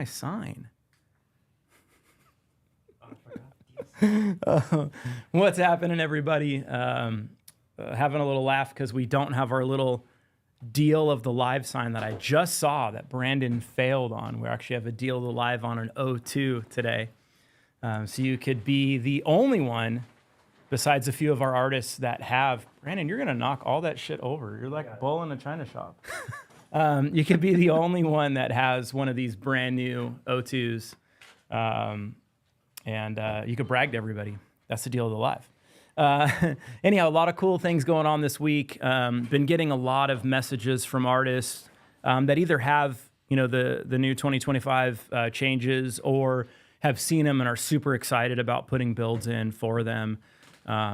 my sign? What's happening, everybody? Having a little laugh because we don't have our little deal of the live sign that I just saw that Brandon failed on. We actually have a deal of the live on an O2 today. So you could be the only one besides a few of our artists that have. Brandon, you're going to knock all that shit over. You're like a bull in a china shop. You could be the only one that has one of these brand new O2s. And you could brag to everybody. That's the deal of the live. Anyhow, a lot of cool things going on this week. Been getting a lot of messages from artists that either have, the new 2025 changes or have seen them and are super excited about putting builds in for them.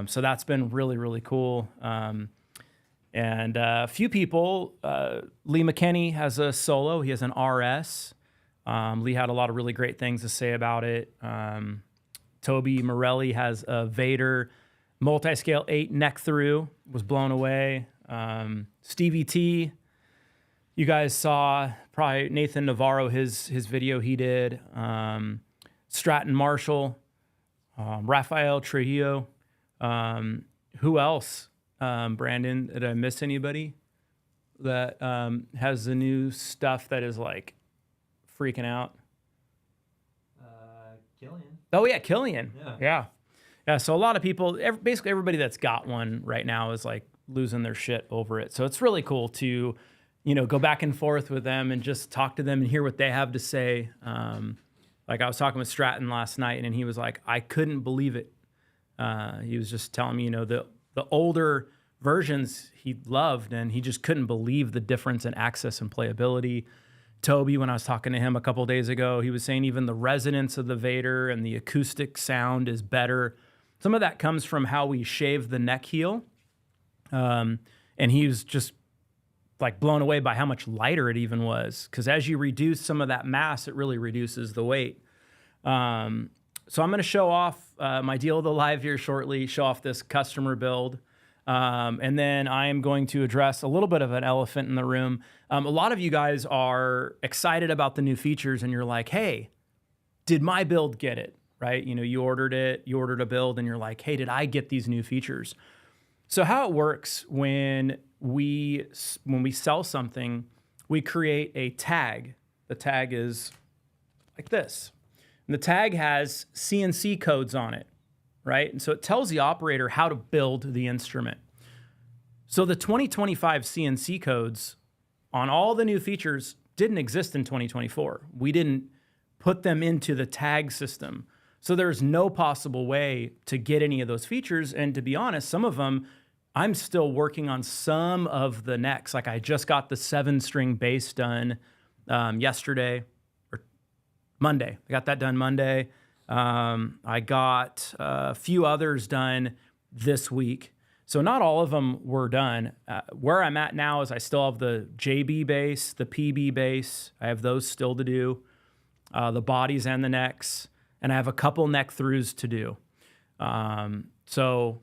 So that's been really, really cool. And a few people, Lee McKinney has a solo. He has an RS. Lee had a lot of really great things to say about it. Toby Morelli has a Vader multi-scale 8 neck through, was blown away. Stevie T, you guys saw probably Nathan Navarro, his video he did. Stratton Marshall, Rafael Trujillo. Who else? Brandon, did I miss anybody that has the new stuff that is like freaking out? Killian. Oh yeah, Killian. Yeah. So a lot of people, basically everybody that's got one right now is like losing their shit over it. So it's really cool to, go back and forth with them and just talk to them and hear what they have to say. Like I was talking with Stratton last night and he was like, I couldn't believe it. He was just telling me, the older versions he loved and he just couldn't believe the difference in access and playability. Toby, when I was talking to him a couple days ago, he was saying even the resonance of the Vader and the acoustic sound is better. Some of that comes from how we shave the neck heel. And he was just like blown away by how much lighter it even was. Because as you reduce some of that mass, it really reduces the weight. So I'm going to show off my deal of the live here shortly, show off this customer build. And then I am going to address a little bit of an elephant in the room. A lot of you guys are excited about the new features and you're like, hey, did my build get it? Right? You ordered it, you ordered a build and you're like, hey, did I get these new features? So how it works when we sell something, we create a tag. The tag is like this. And the tag has CNC codes on it, right? And so it tells the operator how to build the instrument. So the 2025 CNC codes on all the new features didn't exist in 2024. We didn't put them into the tag system. So there's no possible way to get any of those features. And to be honest, some of them, I'm still working on some of the necks. Like I just got the 7-string bass done yesterday or Monday. I got that done Monday. I got a few others done this week. So not all of them were done. Where I'm at now is I still have the JB bass, the PB bass. I have those still to do, the bodies and the necks. And I have a couple neck throughs to do. So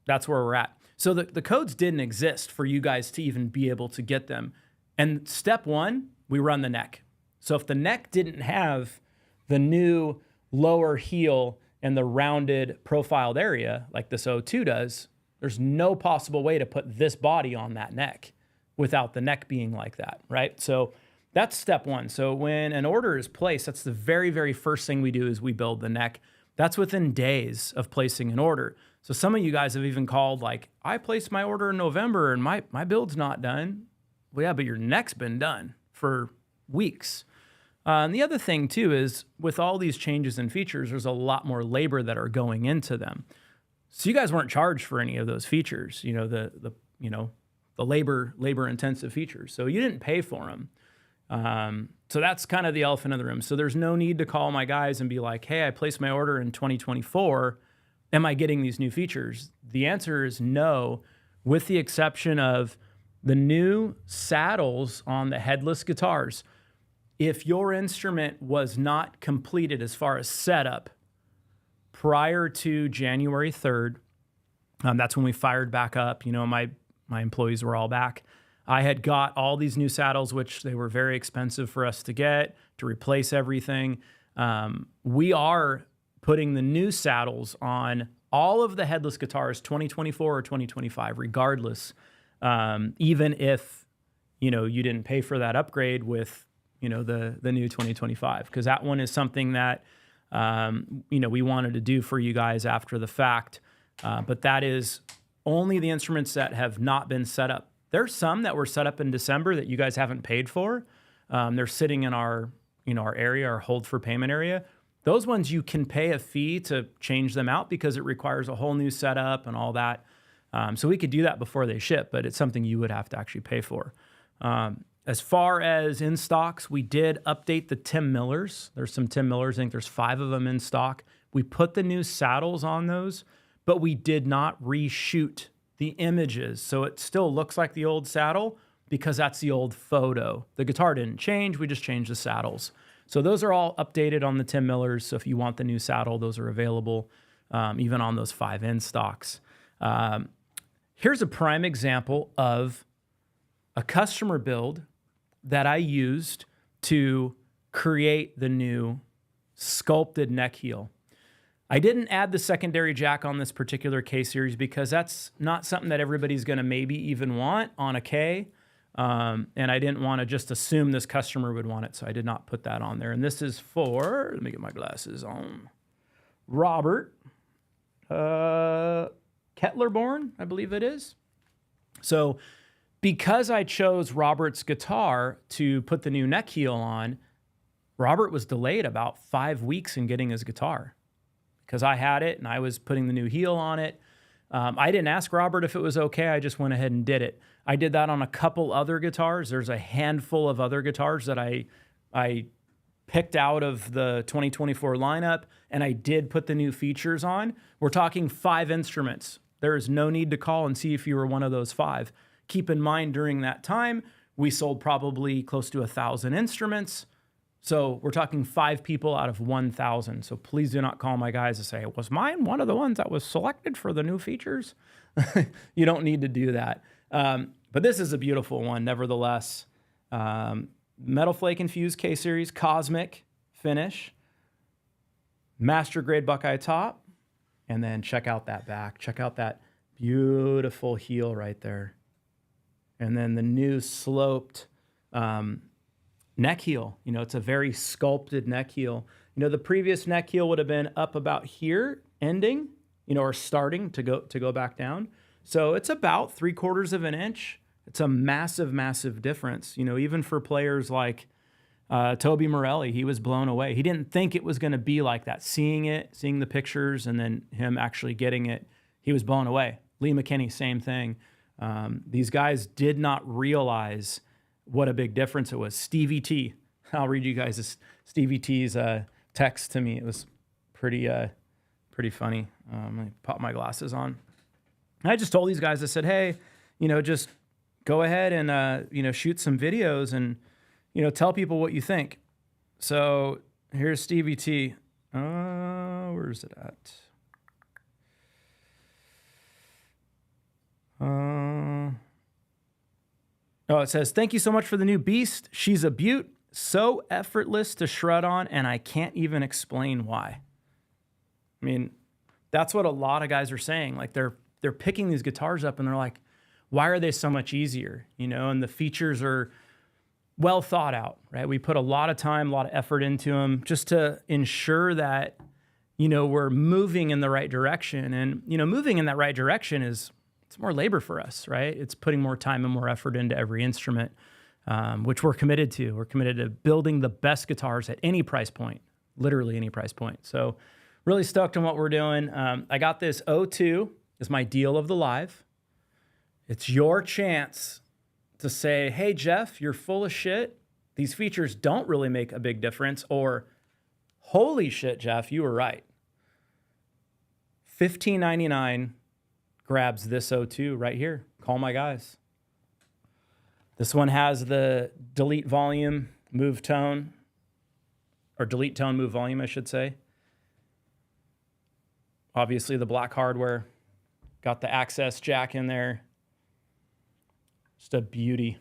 that's where we're at. So the codes didn't exist for you guys to even be able to get them. And step one, we run the neck. So if the neck didn't have the new lower heel and the rounded profiled area like this O2 does, there's no possible way to put this body on that neck without the neck being like that, right? So that's step one. So when an order is placed, that's the very, very first thing we do is we build the neck. That's within days of placing an order. So some of you guys have even called like, I placed my order in November and my build's not done. Well, yeah, but your neck's been done for weeks. And the other thing too is with all these changes and features, there's a lot more labor that are going into them. So you guys weren't charged for any of those features, the labor intensive features. So you didn't pay for them. So that's kind of the elephant in the room. So there's no need to call my guys and be like, hey, I placed my order in 2024. Am I getting these new features? The answer is no, with the exception of the new saddles on the headless guitars. If your instrument was not completed as far as setup prior to January 3rd, that's when we fired back up. My employees were all back. I had got all these new saddles, which they were very expensive for us to get, to replace everything. We are putting the new saddles on all of the headless guitars, 2024 or 2025, regardless. Even if, you didn't pay for that upgrade with, the new 2025, because that one is something that, we wanted to do for you guys after the fact. But that is only the instruments that have not been set up. There's some that were set up in December that you guys haven't paid for. They're sitting in our area, our hold for payment area. Those ones you can pay a fee to change them out because it requires a whole new setup and all that. So we could do that before they ship, but it's something you would have to actually pay for. As far as in stocks, we did update the Tim Millers. There's some Tim Millers. I think there's 5 of them in stock. We put the new saddles on those, but we did not reshoot the images. So it still looks like the old saddle because that's the old photo. The guitar didn't change. We just changed the saddles. So those are all updated on the Tim Millers. So if you want the new saddle, those are available even on those 5 in stocks. Here's a prime example of a customer build that I used to create the new sculpted neck heel. I didn't add the secondary jack on this particular K series because that's not something that everybody's going to maybe even want on a K. And I didn't want to just assume this customer would want it, so I did not put that on there. And this is for, let me get my glasses on, Robert Kettlerborn, I believe it is. So because I chose Robert's guitar to put the new neck heel on, Robert was delayed about 5 weeks in getting his guitar because I had it and I was putting the new heel on it. I didn't ask Robert if it was okay. I just went ahead and did it. I did that on a couple other guitars. There's a handful of other guitars that I picked out of the 2024 lineup, and I did put the new features on. We're talking 5 instruments. There is no need to call and see if you were one of those 5. Keep in mind, during that time, we sold probably close to 1,000 instruments. So we're talking 5 people out of 1,000. So please do not call my guys and say, was mine one of the ones that was selected for the new features? You don't need to do that. But this is a beautiful one, nevertheless. Metal Flake Infused K-Series, Cosmic finish, Master Grade Buckeye top, and then check out that back. Check out that beautiful heel right there. And then the new sloped neck heel. It's a very sculpted neck heel. The previous neck heel would have been up about here, ending, or starting to go back down. So it's about 3/4 of an inch. It's a massive, massive difference. Even for players like Toby Morelli, he was blown away. He didn't think it was going to be like that. Seeing the pictures, and then him actually getting it, he was blown away. Lee McKinney, same thing. These guys did not realize what a big difference it was. Stevie T, I'll read you guys Stevie T's text to me. It was pretty funny. Let me pop my glasses on. I just told these guys, I said, hey, just go ahead and, shoot some videos and, tell people what you think. So here's Stevie T. Where is it at? It says, thank you so much for the new Beast. She's a beaut, so effortless to shred on, and I can't even explain why. I mean, that's what a lot of guys are saying. Like they're picking these guitars up and they're like, why are they so much easier? And the features are well thought out, right? We put a lot of time, a lot of effort into them just to ensure that, we're moving in the right direction. And, moving in that right direction it's more labor for us, right? It's putting more time and more effort into every instrument, which we're committed to. We're committed to building the best guitars at any price point, literally any price point. So really stoked on what we're doing. I got this O2 as my deal of the live. It's your chance to say, hey, Jeff, you're full of shit. These features don't really make a big difference. Or, holy shit, Jeff, you were right. $15.99 grabs this O2 right here. Call my guys. This one has the delete volume, move tone, or delete tone, move volume, I should say. Obviously the black hardware, got the access jack in there. Just a beauty.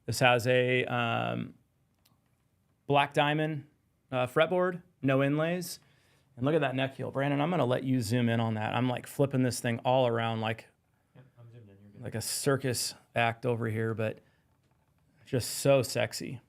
This has a black diamond fretboard, no inlays. And look at that neck heel. Brandon, I'm going to let you zoom in on that. I'm like flipping this thing all around like a circus act over here, but just so sexy.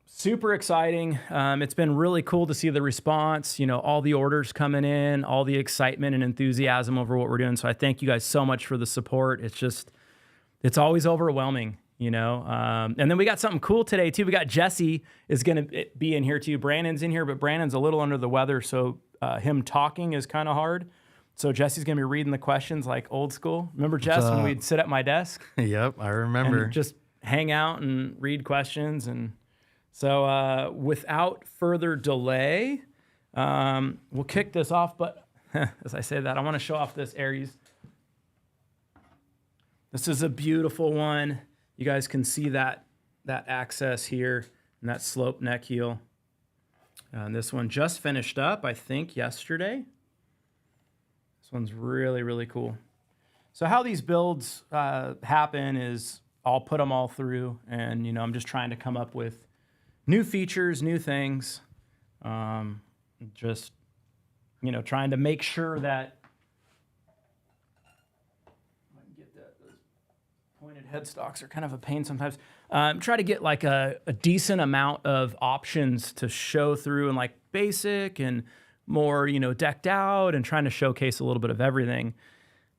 Super exciting. It's been really cool to see the response, all the orders coming in, all the excitement and enthusiasm over what we're doing. So I thank you guys so much for the support. It's always overwhelming, And then we got something cool today too. We got Jesse is going to be in here too. Brandon's in here, but Brandon's a little under the weather. So him talking is kind of hard. So Jesse's going to be reading the questions like old school. Remember, Jess, when we'd sit at my desk? Yep, I remember. And just hang out and read questions. And so without further delay, we'll kick this off. But as I say that, I want to show off this Aries. This is a beautiful one. You guys can see that access here and that slope neck heel. And this one just finished up, I think, yesterday. This one's really, really cool. So how these builds happen is I'll put them all through, and I'm just trying to come up with new features, new things. Just trying to make sure that I can get that. Those pointed headstocks are kind of a pain sometimes. Try to get like a decent amount of options to show through, and like basic and more, decked out, and trying to showcase a little bit of everything.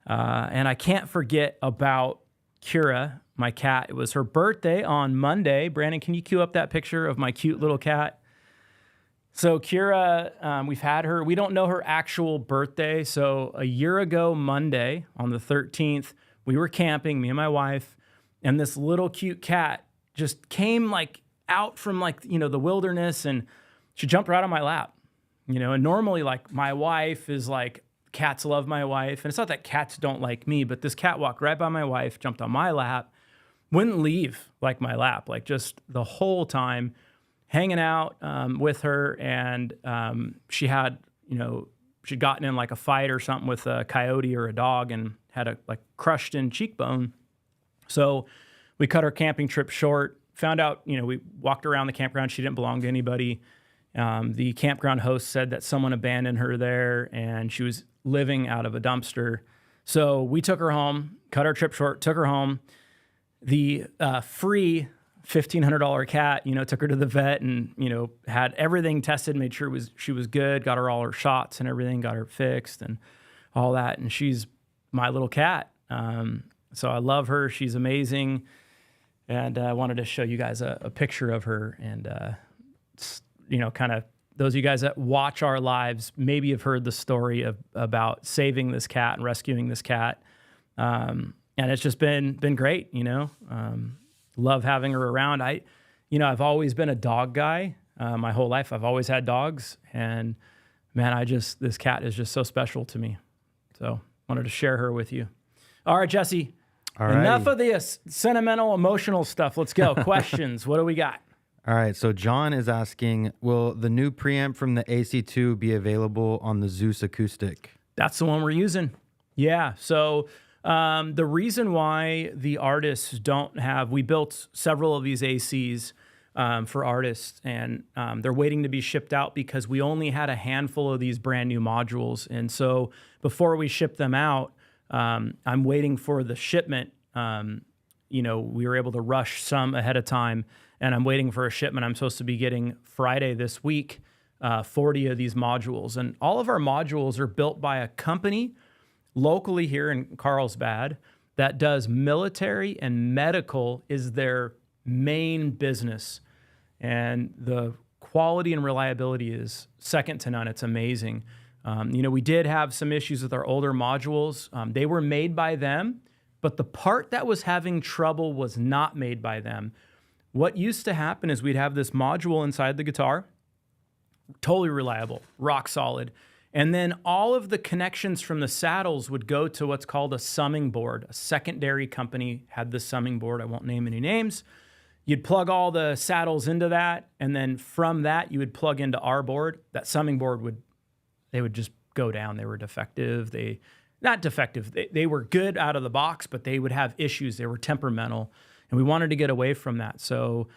And I can't forget about Kira, my cat. It was her birthday on Monday. Brandon, can you cue up that picture of my cute little cat? So Kira, we've had her. We don't know her actual birthday. So a year ago Monday, on the 13th, we were camping, me and my wife, and this little cute cat just came like out from the wilderness, and she jumped right on my lap. And normally like my wife is like, cats love my wife. And it's not that cats don't like me, but this cat walked right by my wife, jumped on my lap, wouldn't leave like my lap, like just the whole time hanging out with her. And she had, she'd gotten in like a fight or something with a coyote or a dog and had a like crushed in cheekbone. So we cut our camping trip short, found out, we walked around the campground. She didn't belong to anybody. The campground host said that someone abandoned her there and she was living out of a dumpster. So we took her home, cut our trip short, took her home. The free $1,500 cat, took her to the vet and, had everything tested, made sure she was good, got her all her shots and everything, got her fixed and all that. And she's my little cat. So I love her. She's amazing. And I wanted to show you guys a picture of her. And, kind of those of you guys that watch our lives maybe have heard the story about saving this cat and rescuing this cat. And it's just been great, love having her around. I've always been a dog guy my whole life. I've always had dogs, and man, this cat is just so special to me. So wanted to share her with you. All right, Jesse, enough of this sentimental, emotional stuff. Let's go. Questions. What do we got? All right, so John is asking, will the new preamp from the AC2 be available on the Zeus Acoustic? That's the one we're using. Yeah, so the reason why the artists we built several of these ACs for artists, and they're waiting to be shipped out because we only had a handful of these brand new modules. And so before we ship them out, I'm waiting for the shipment. We were able to rush some ahead of time, and I'm waiting for a shipment. I'm supposed to be getting Friday this week, 40 of these modules. And all of our modules are built by a company locally here in Carlsbad that does military and medical is their main business. And the quality and reliability is second to none. It's amazing. We did have some issues with our older modules. They were made by them, but the part that was having trouble was not made by them. What used to happen is we'd have this module inside the guitar, totally reliable, rock solid. And then all of the connections from the saddles would go to what's called a summing board. A secondary company had the summing board. I won't name any names. You'd plug all the saddles into that, and then from that, you would plug into our board. That summing board would just go down. They were defective. They not defective. They were good out of the box, but they would have issues. They were temperamental, and we wanted to get away from that. So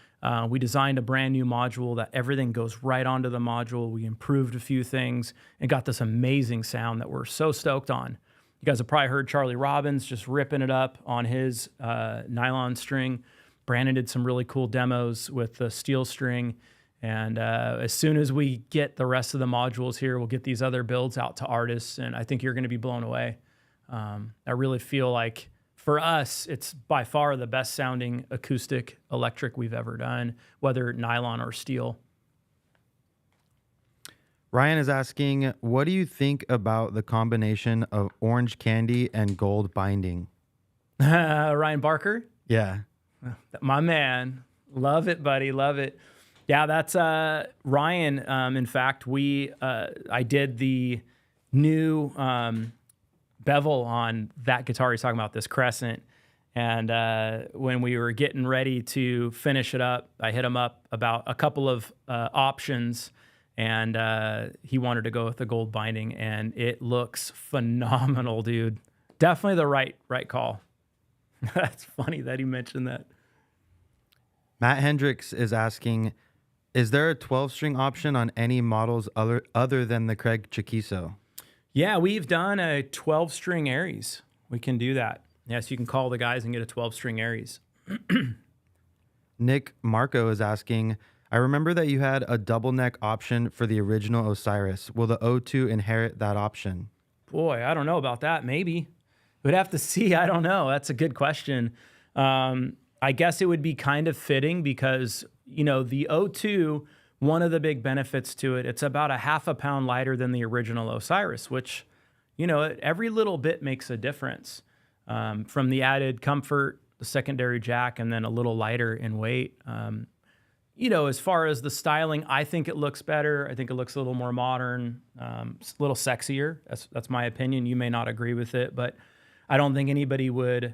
we designed a brand new module that everything goes right onto the module. We improved a few things and got this amazing sound that we're so stoked on. You guys have probably heard Charlie Robbins just ripping it up on his nylon string. Brandon did some really cool demos with the steel string. And as soon as we get the rest of the modules here, we'll get these other builds out to artists, and I think you're going to be blown away. I really feel like for us, it's by far the best sounding acoustic electric we've ever done, whether nylon or steel. Ryan is asking, what do you think about the combination of orange candy and gold binding? Ryan Barker? Yeah. My man. Love it, buddy. Love it. Yeah, that's Ryan. In fact, I did the new bevel on that guitar he's talking about, this Crescent. And when we were getting ready to finish it up, I hit him up about a couple of options, and he wanted to go with the gold binding, and it looks phenomenal, dude. Definitely the right call. That's funny that he mentioned that. Matt Hendricks is asking, is there a 12-string option on any models other than the Craig Chiquiso? Yeah, we've done a 12-string Aries. We can do that. Yes, you can call the guys and get a 12-string Aries. Nick Marco is asking, I remember that you had a double neck option for the original Osiris. Will the O2 inherit that option? Boy, I don't know about that. Maybe. We'd have to see. I don't know. That's a good question. I guess it would be kind of fitting because, the O2, one of the big benefits to it, it's about a half a pound lighter than the original Osiris, which, every little bit makes a difference. From the added comfort, the secondary jack, and then a little lighter in weight. As far as the styling, I think it looks better. I think it looks a little more modern, a little sexier. That's my opinion. You may not agree with it, but I don't think anybody would.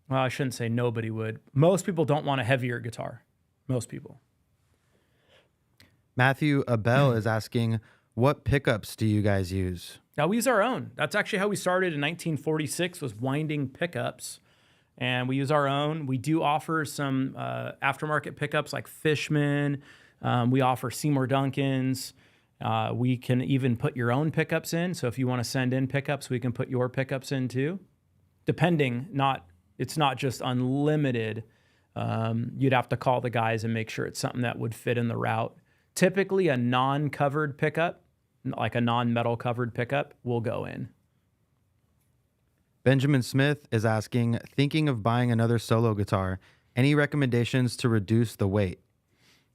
Well, I shouldn't say nobody would. Most people don't want a heavier guitar. Most people. Matthew Abel is asking, what pickups do you guys use? Now, we use our own. That's actually how we started in 1946, was winding pickups. And we use our own. We do offer some aftermarket pickups like Fishman. We offer Seymour Duncans. We can even put your own pickups in. So if you want to send in pickups, we can put your pickups in too. It's not just unlimited. You'd have to call the guys and make sure it's something that would fit in the route. Typically a non-covered pickup, like a non-metal covered pickup, will go in. Benjamin Smith is asking, thinking of buying another solo guitar, any recommendations to reduce the weight?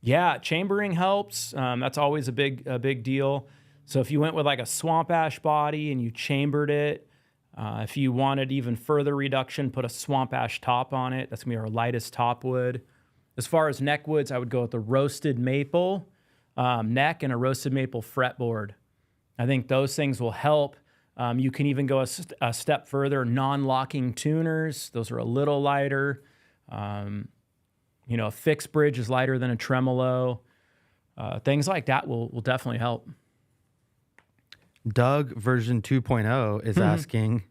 Yeah, chambering helps. That's always a big deal. So if you went with like a swamp ash body and you chambered it, if you wanted even further reduction, put a swamp ash top on it. That's gonna be our lightest top wood. As far as neck woods, I would go with the roasted maple neck and a roasted maple fretboard. I think those things will help. You can even go a step further, non-locking tuners. Those are a little lighter. A fixed bridge is lighter than a tremolo. Things like that will definitely help. Doug version 2.0 is asking,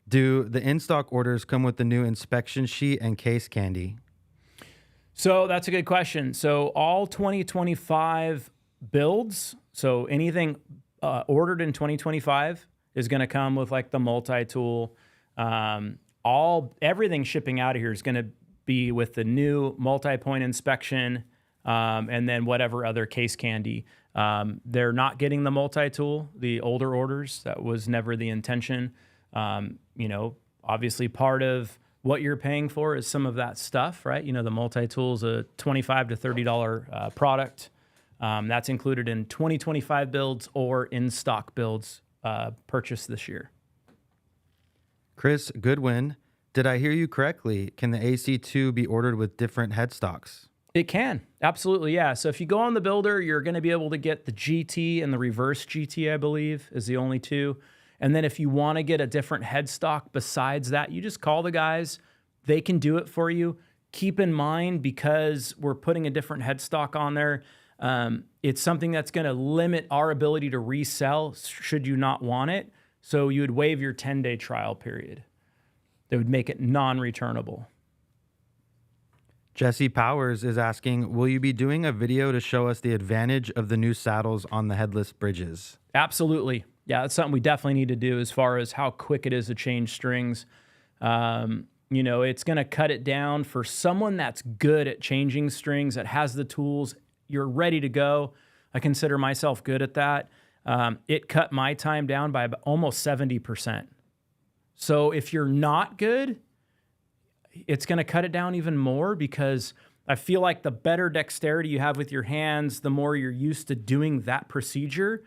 do the in-stock orders come with the new inspection sheet and case candy? So that's a good question. So all 2025 builds, so anything ordered in 2025 is going to come with like the multi-tool. Everything shipping out of here is going to be with the new multi-point inspection, and then whatever other case candy. They're not getting the multi-tool, the older orders. That was never the intention. Obviously part of what you're paying for is some of that stuff, right? The multi-tool is a $25 to $30 product. That's included in 2025 builds or in-stock builds purchased this year. Chris Goodwin, did I hear you correctly? Can the AC2 be ordered with different headstocks? It can, absolutely, yeah. So if you go on the builder, you're going to be able to get the GT and the reverse GT, I believe, is the only two. And then if you want to get a different headstock besides that, you just call the guys. They can do it for you. Keep in mind, because we're putting a different headstock on there, it's something that's going to limit our ability to resell should you not want it. So you would waive your 10-day trial period. They would make it non-returnable. Jesse Powers is asking, will you be doing a video to show us the advantage of the new saddles on the headless bridges? Absolutely. Yeah, that's something we definitely need to do as far as how quick it is to change strings. You know, it's going to cut it down for someone that's good at changing strings, that has the tools, you're ready to go. I consider myself good at that. It cut my time down by almost 70%. So if you're not good, it's going to cut it down even more, because I feel like the better dexterity you have with your hands, the more you're used to doing that procedure,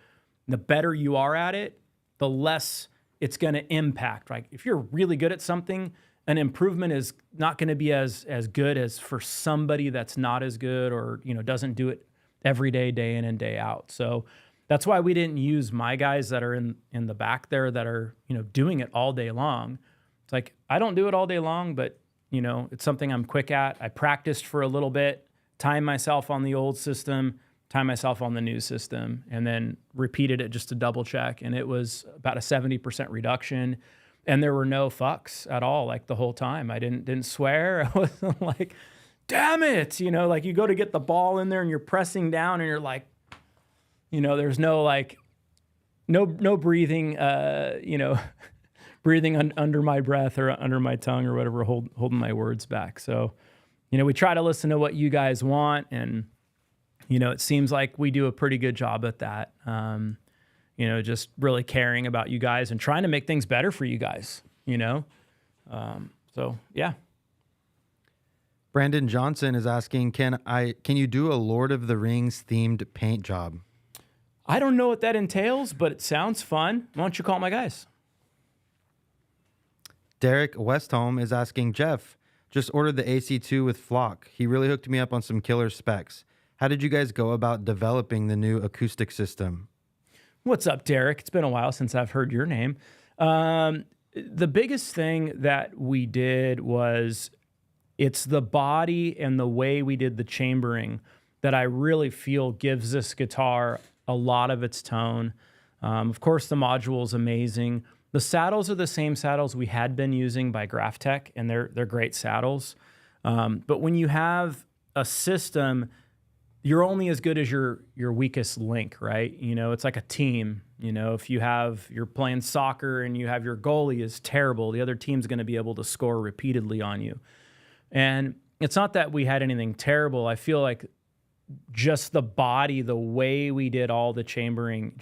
the better you are at it, the less it's going to impact. Right? If you're really good at something, an improvement is not going to be as good as for somebody that's not as good, or, you know, doesn't do it every day, day in and day out. So that's why we didn't use my guys that are in the back there that are, you know, doing it all day long. It's like, I don't do it all day long, but, you know, it's something I'm quick at. I practiced for a little bit, timed myself on the old system, timed myself on the new system, and then repeated it just to double check. And it was about a 70% reduction. And there were no fucks at all, like the whole time. I didn't swear. I wasn't like, damn it. You know, like you go to get the ball in there and you're pressing down and you're like, you know, there's no like, no breathing, you know, breathing under my breath or under my tongue or whatever, holding my words back. So, you know, we try to listen to what you guys want. And, you know, it seems like we do a pretty good job at that. You know, just really caring about you guys and trying to make things better for you guys, you know? So, yeah. Brandon Johnson is asking, can you do a Lord of the Rings themed paint job? I don't know what that entails, but it sounds fun. Why don't you call my guys? Derek Westholm is asking, Jeff, just ordered the AC2 with Flock. He really hooked me up on some killer specs. How did you guys go about developing the new acoustic system? What's up, Derek? It's been a while since I've heard your name. The biggest thing that we did was it's the body and the way we did the chambering that I really feel gives this guitar a lot of its tone. Of course, the module is amazing. The saddles are the same saddles we had been using by Graphtec, and they're great saddles. But when you have a system, you're only as good as your weakest link, right? You know, it's like a team. You know, if you're playing soccer and you have your goalie is terrible, the other team's going to be able to score repeatedly on you. And it's not that we had anything terrible. I feel like just the body, the way we did all the chambering,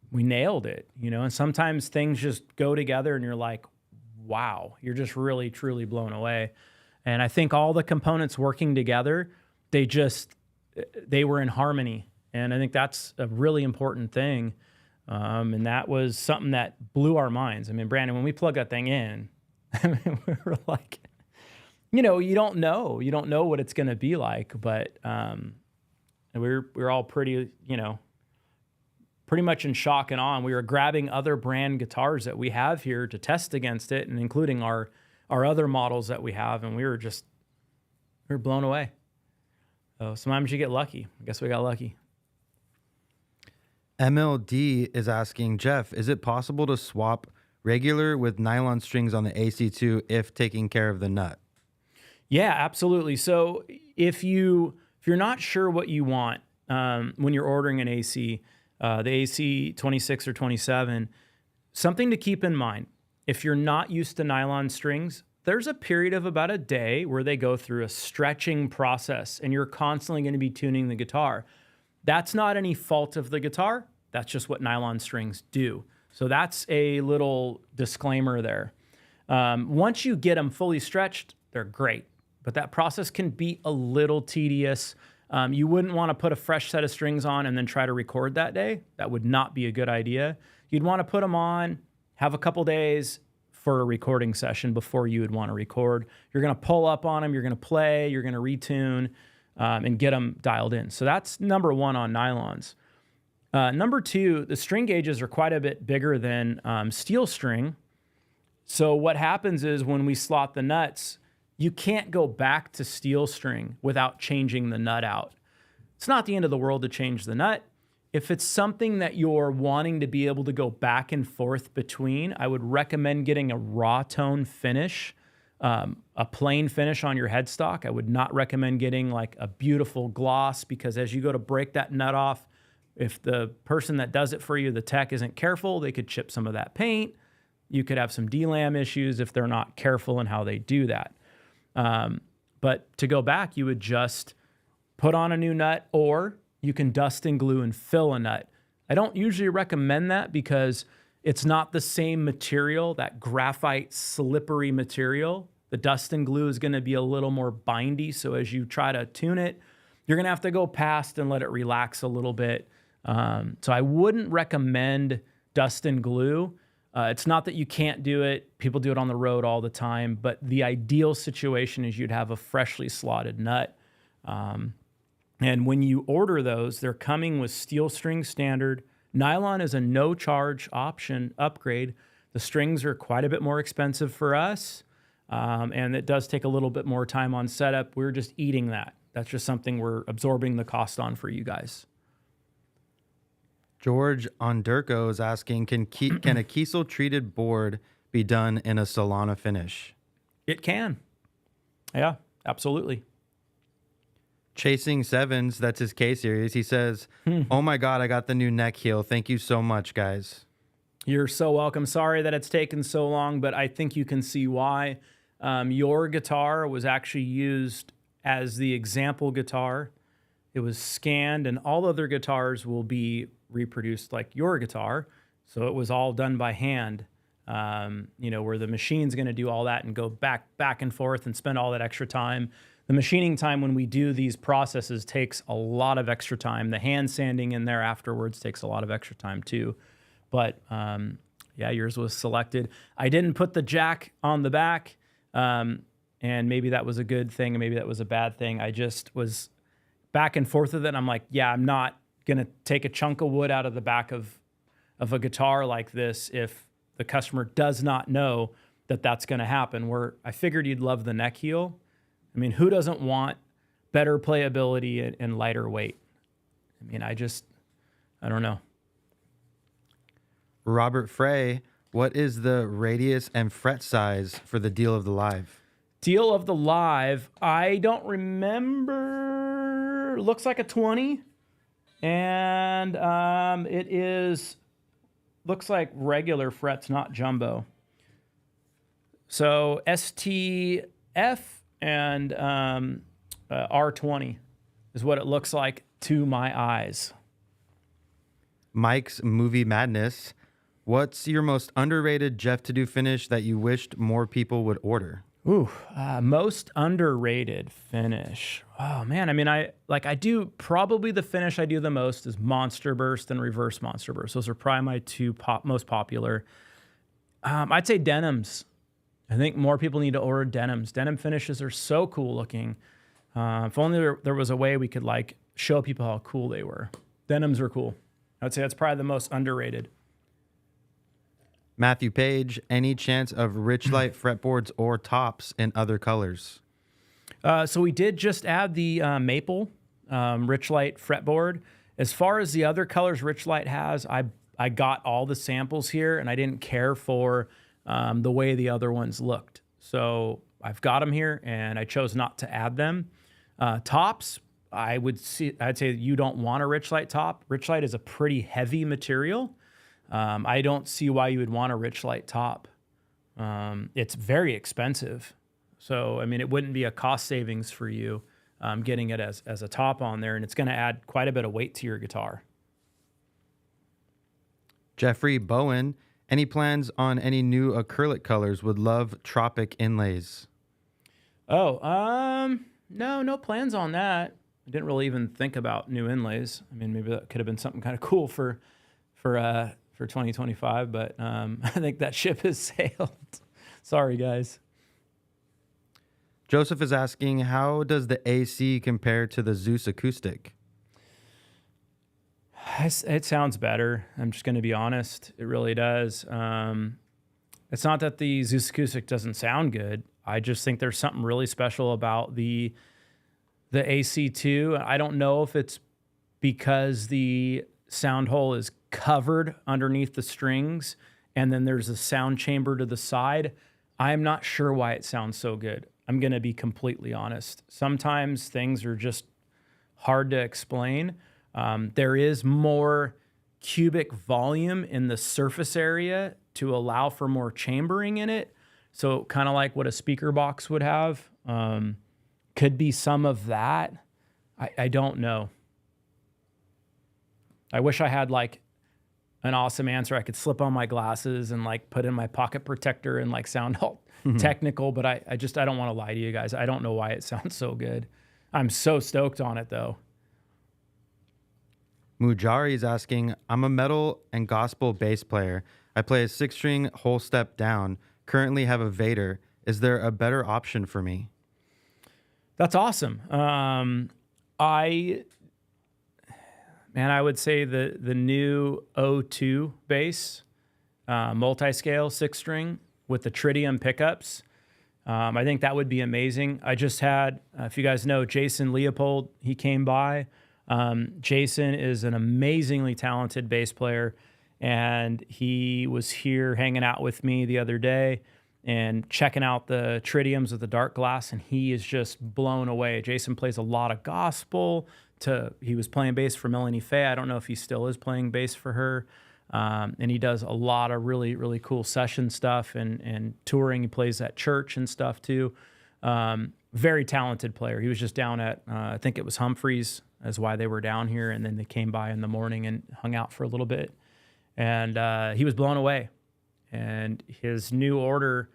we nailed it, you know? And sometimes things just go together and you're like, wow, you're just really, truly blown away. And I think all the components working together, they were in harmony. And I think that's a really important thing. And that was something that blew our minds. I mean, Brandon, when we plugged that thing in, I mean, we were like, you know, you don't know what it's going to be like, but we're all pretty, you know, pretty much in shock and awe. And we were grabbing other brand guitars that we have here to test against it, and including our other models that we have. And we were blown away. So sometimes you get lucky. I guess we got lucky. MLD is asking, Jeff, is it possible to swap regular with nylon strings on the AC2 if taking care of the nut? Yeah, absolutely. So if you're not sure what you want when you're ordering an AC, the AC 26 or 27, something to keep in mind. If you're not used to nylon strings, there's a period of about a day where they go through a stretching process and you're constantly going to be tuning the guitar. That's not any fault of the guitar. That's just what nylon strings do. So that's a little disclaimer there. Once you get them fully stretched, they're great. But that process can be a little tedious. You wouldn't want to put a fresh set of strings on and then try to record that day. That would not be a good idea. You'd want to put them on, have a couple days for a recording session before you would want to record. You're going to pull up on them, you're going to play, you're going to retune, and get them dialed in. So that's number one on nylons. Number two, the string gauges are quite a bit bigger than steel string. So what happens is when we slot the nuts, you can't go back to steel string without changing the nut out. It's not the end of the world to change the nut. If it's something that you're wanting to be able to go back and forth between, I would recommend getting a raw tone finish, a plain finish on your headstock. I would not recommend getting like a beautiful gloss, because as you go to break that nut off, if the person that does it for you, the tech, isn't careful, they could chip some of that paint. You could have some DLAM issues if they're not careful in how they do that. But to go back, you would just put on a new nut, or you can dust and glue and fill a nut. I don't usually recommend that because it's not the same material, that graphite slippery material. The dust and glue is going to be a little more bindy. So as you try to tune it, you're going to have to go past and let it relax a little bit. So I wouldn't recommend dust and glue. It's not that you can't do it. People do it on the road all the time, but the ideal situation is you'd have a freshly slotted nut. And when you order those, they're coming with steel string standard. Nylon is a no-charge option upgrade. The strings are quite a bit more expensive for us, and it does take a little bit more time on setup. We're just eating that. That's just something we're absorbing the cost on for you guys. George Ondurko is asking, can a Kiesel treated board be done in a Solana finish? It can. Yeah, absolutely. Chasing Sevens, that's his K series. He says, oh my God, I got the new neck heel. Thank you so much, guys. You're so welcome. Sorry that it's taken so long, but I think you can see why. Your guitar was actually used as the example guitar. It was scanned, and all other guitars will be reproduced like your guitar. So it was all done by hand, where the machine's going to do all that and go back and forth and spend all that extra time. The machining time when we do these processes takes a lot of extra time. The hand sanding in there afterwards takes a lot of extra time too. But yeah, yours was selected. I didn't put the jack on the back, and maybe that was a good thing, and maybe that was a bad thing. I just was back and forth with it. And I'm like, yeah, I'm not going to take a chunk of wood out of the back of a guitar like this if the customer does not know that that's going to happen. I figured you'd love the neck heel. I mean, who doesn't want better playability and lighter weight? I mean, I don't know. Robert Frey, what is the radius and fret size for the Deal of the Live? Deal of the Live, I don't remember. Looks like a 20. And looks like regular frets, not jumbo. So STF and R20 is what it looks like to my eyes. Mike's Movie Madness, what's your most underrated Jeff To Do finish that you wished more people would order? Most underrated finish. Oh man, I mean, I do probably the finish I do the most is Monster Burst and Reverse Monster Burst. Those are probably my two most popular. I'd say denims. I think more people need to order denims. Denim finishes are so cool looking. If only there was a way we could like show people how cool they were. Denims are cool. I'd say that's probably the most underrated. Matthew Page, any chance of Richlite fretboards or tops in other colors? So we did just add the maple Richlite fretboard. As far as the other colors Richlite has, I got all the samples here, and I didn't care for the way the other ones looked. So I've got them here, and I chose not to add them. Tops, I'd say you don't want a Richlite top. Richlite is a pretty heavy material. I don't see why you would want a Richlite top. It's very expensive. So, I mean, it wouldn't be a cost savings for you getting it as a top on there, and it's going to add quite a bit of weight to your guitar. Jeffrey Bowen, any plans on any new acrylic colors? Would love Tropic inlays. No plans on that. I didn't really even think about new inlays. I mean, maybe that could have been something kind of cool for 2025, but I think that ship has sailed. Sorry, guys. Joseph is asking, how does the AC compare to the Zeus acoustic? It sounds better. I'm just going to be honest. It really does. It's not that the Zeus acoustic doesn't sound good. I just think there's something really special about the AC2. I don't know if it's because the sound hole is covered underneath the strings, and then there's a sound chamber to the side, I'm not sure why it sounds so good. I'm going to be completely honest. Sometimes things are just hard to explain. There is more cubic volume in the surface area to allow for more chambering in it. So kind of like what a speaker box would have. Could be some of that. I don't know. I wish I had like an awesome answer. I could slip on my glasses and like put in my pocket protector and like sound all technical, but I don't want to lie to you guys. I don't know why it sounds so good. I'm so stoked on it though. Mujari is asking, I'm a metal and gospel bass player. I play a 6-string whole step down. Currently have a Vader. Is there a better option for me? That's awesome. I would say the new O2 bass, multi-scale 6-string with the tritium pickups. I think that would be amazing. I just had, if you guys know, Jason Leopold, he came by. Jason is an amazingly talented bass player, and he was here hanging out with me the other day and checking out the tritiums with the dark glass, and he is just blown away. Jason plays a lot of gospel. He was playing bass for Melanie Faye. I don't know if he still is playing bass for her. And he does a lot of really, really cool session stuff and touring. He plays at church and stuff too. Very talented player. He was just down at, I think it was Humphreys, is why they were down here. And then they came by in the morning and hung out for a little bit. And he was blown away. And his new order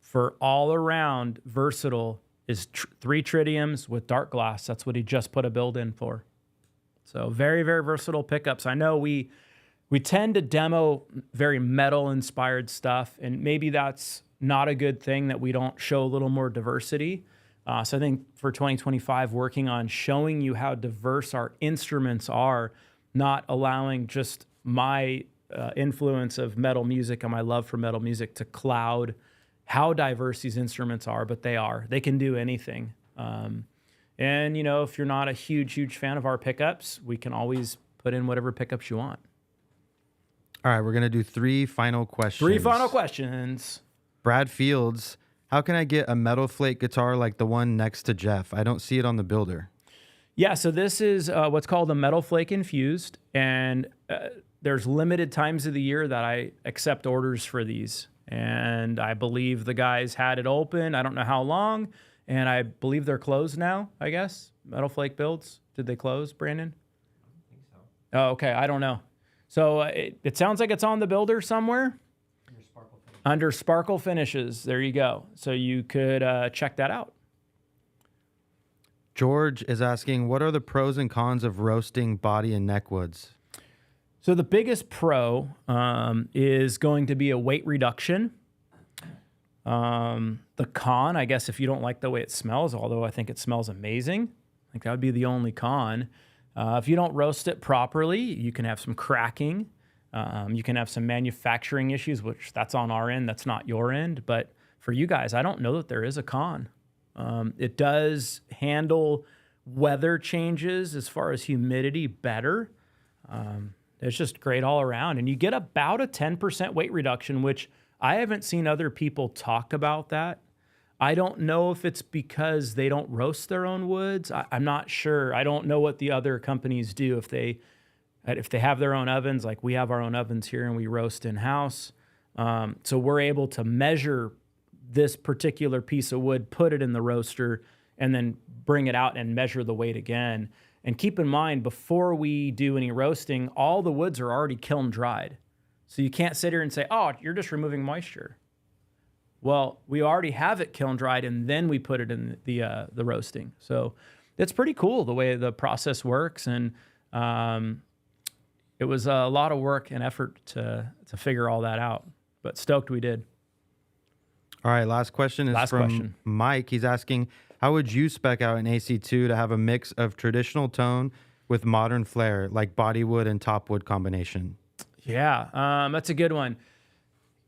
for all around versatile is 3 tritiums with dark glass. That's what he just put a build in for. So very, very versatile pickups. I know we tend to demo very metal inspired stuff, and maybe that's not a good thing that we don't show a little more diversity. So I think for 2025, working on showing you how diverse our instruments are, not allowing just my influence of metal music and my love for metal music to cloud how diverse these instruments are, but they are. They can do anything. And, you know, if you're not a huge fan of our pickups, we can always put in whatever pickups you want. All right, we're going to do 3 final questions. 3 final questions. Brad Fields, how can I get a Metal Flake guitar like the one next to Jeff? I don't see it on the builder. Yeah, so this is what's called a Metal Flake Infused, and there's limited times of the year that I accept orders for these. And I believe the guys had it open. I don't know how long, and I believe they're closed now, I guess. Metal Flake builds. Did they close, Brandon? I don't think so. Oh, okay. I don't know. So it sounds like it's on the builder somewhere. Under Sparkle Finishes. There you go. So you could check that out. George is asking, what are the pros and cons of roasting body and neck woods? So the biggest pro is going to be a weight reduction. The con, I guess, if you don't like the way it smells, although I think it smells amazing, I think that would be the only con. If you don't roast it properly, you can have some cracking. You can have some manufacturing issues, which that's on our end. That's not your end. But for you guys, I don't know that there is a con. It does handle weather changes as far as humidity better. It's just great all around. And you get about a 10% weight reduction, which I haven't seen other people talk about that. I don't know if it's because they don't roast their own woods. I'm not sure. I don't know what the other companies do if they have their own ovens. Like we have our own ovens here and we roast in-house. So we're able to measure this particular piece of wood, put it in the roaster, and then bring it out and measure the weight again. And keep in mind, before we do any roasting, all the woods are already kiln dried. So you can't sit here and say, oh, you're just removing moisture. Well, we already have it kiln dried, and then we put it in the roasting. So it's pretty cool the way the process works. And it was a lot of work and effort to figure all that out, but stoked we did. All right, last question is from Mike. He's asking, how would you spec out an AC2 to have a mix of traditional tone with modern flair, like bodywood and topwood combination? Yeah, that's a good one.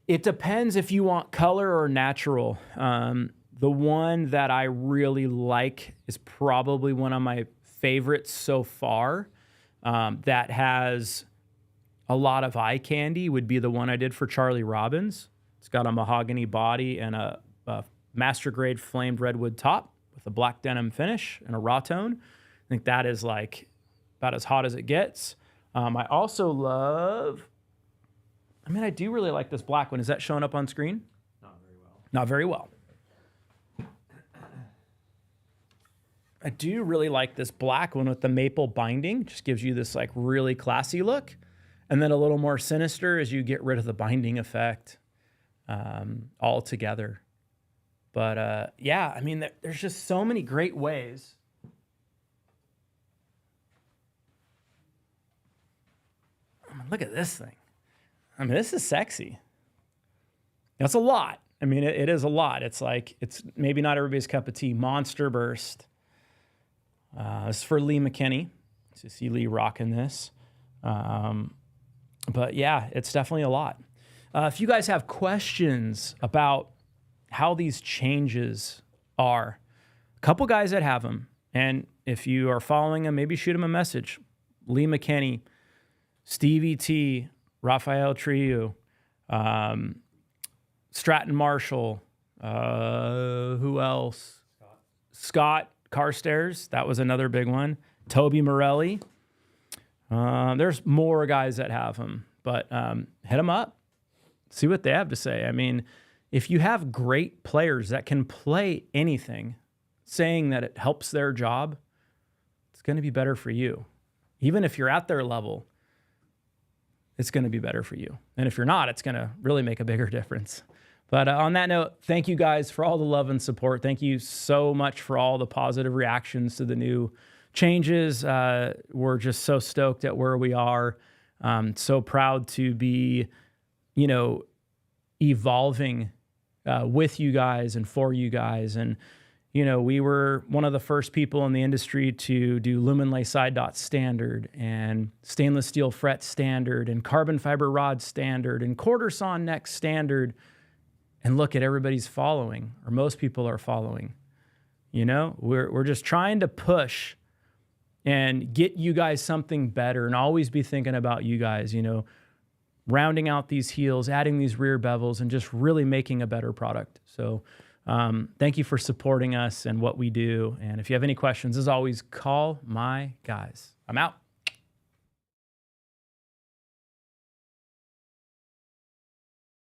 It depends if you want color or natural. The one that I really like is probably one of my favorites so far. that has a lot of eye candy would be the one I did for Charlie Robbins. It's got a mahogany body and a master grade flamed redwood top with a black denim finish and a raw tone. I think that is like about as hot as it gets. I also love, I do really like this black one. Is that showing up on screen? Not very well. Not very well. I do really like this black one with the maple binding. Just gives you this like really classy look. And then a little more sinister as you get rid of the binding effect altogether. But yeah, I mean, there's just so many great ways. Look at this thing. I mean, this is sexy. That's a lot. I mean, it is a lot. It's like, it's maybe not everybody's cup of tea. Monster Burst. This is for Lee McKinney. So you see Lee rocking this. But yeah, it's definitely a lot. If you guys have questions about how these changes are, a couple guys that have them, and if you are following them, maybe shoot them a message. Lee McKinney, Stevie T, Rafael Triu, Stratton Marshall, who else? Scott Carstairs, that was another big one. Toby Morelli. There's more guys that have them, but hit them up. See what they have to say. I mean, if you have great players that can play anything, saying that it helps their job, it's going to be better for you. Even if you're at their level, it's going to be better for you. And if you're not, it's going to really make a bigger difference. But on that note, thank you guys for all the love and support. Thank you so much for all the positive reactions to the new changes. We're just so stoked at where we are. So proud to be, evolving with you guys and for you guys. And, we were one of the first people in the industry to do lumen lay side dot standard and stainless steel fret standard and carbon fiber rod standard and quarter sawn neck standard. And look at everybody's following, or most people are following. We're just trying to push and get you guys something better and always be thinking about you guys, rounding out these heels, adding these rear bevels, and just really making a better product. So thank you for supporting us and what we do. And if you have any questions, as always, call my guys. I'm out.